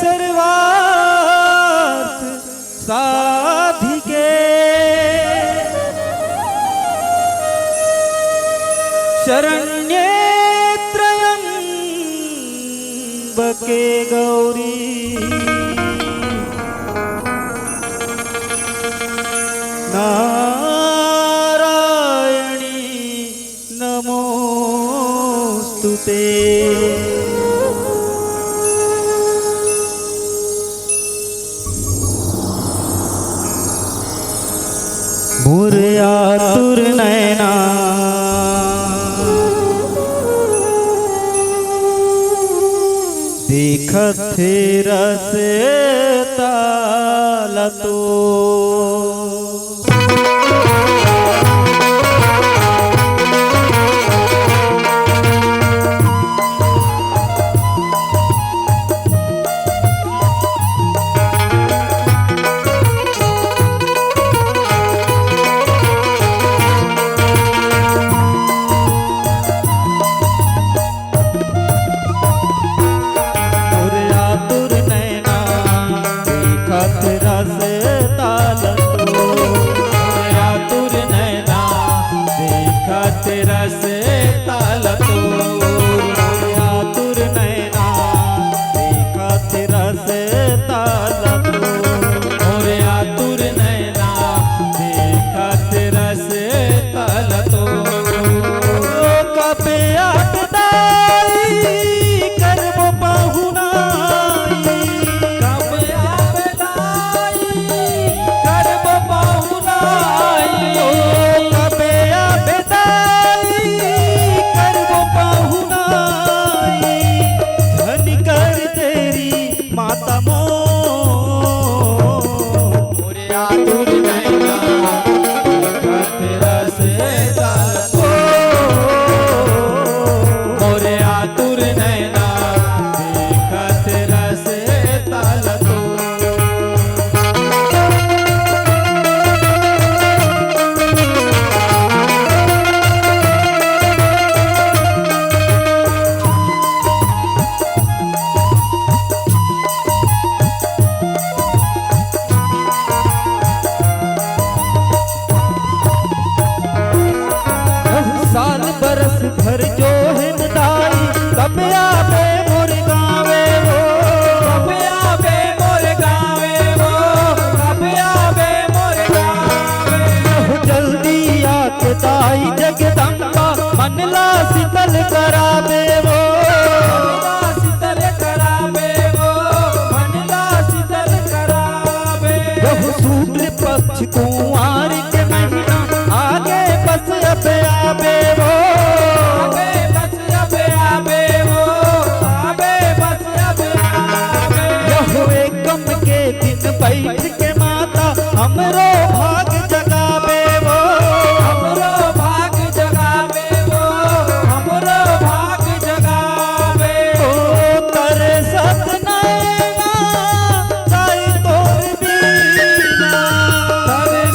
सर्वार्थ साधिके शरण्ये त्र्यंबके गौरी नारायणी नमोस्तुते। मोरे आतुर नैना देखत थे रस ताला तो भर जो हिंदाई कब आवे मोर गावे वो, कब आवे मोर गावे वो, कब आवे मोर गावे। जल्दी आके ताई जगदम्बा मनला शीतल करावे वो, मनला शीतल करावे वो, मनला शीतल करावे। शुक्ल पक्ष कुंवार के महीना आगे बस अब आवे वो, बैठ के माता हमरो भाग जगावे वो, हमरो भाग जगावे वो, हमरो भाग जगावे। ओ करे सतनैना ताई तोर बीना, करे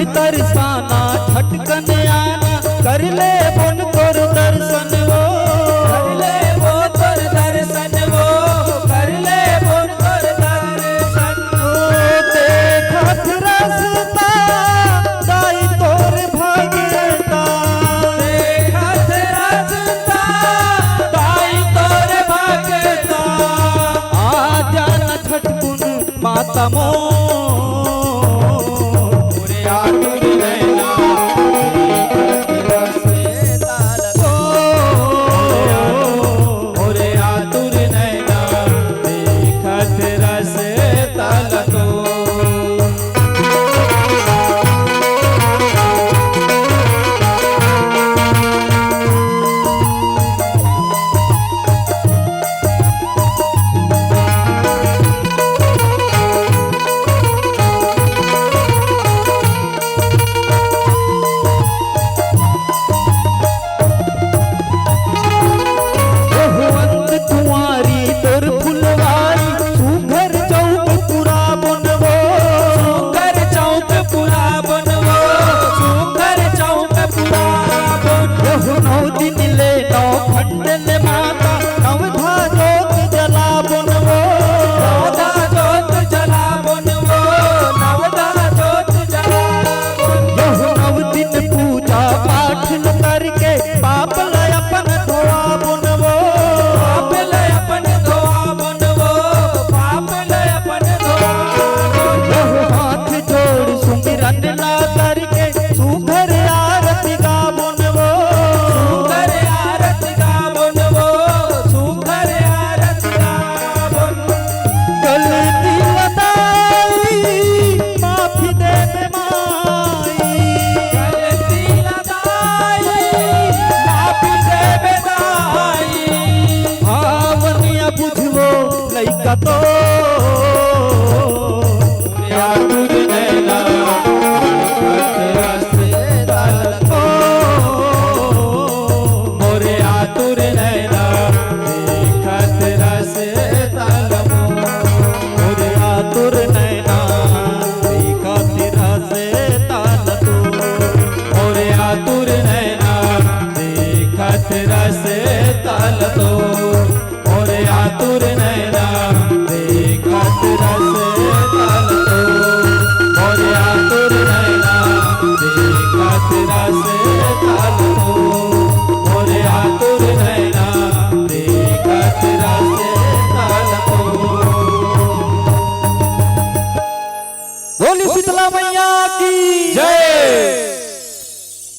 मन तरसाना छटकन आना कर ले मन तोर दर्शन वो कर ले वो तोर दर्शन वो कर ले वो तोर दर्शन देखत रसता दाई तोर भाग्यता देखत रसता दाई तोर भाग्यता आ जाना छटकुन माता मो लइका तो आतुर नैना मोरे आतुर नैना देखत रस तालमो मोरे आतुर नैना देखत रस ताल तो मोरे आतुर नैना देखत रस ताल तो मोरे आतुर नैना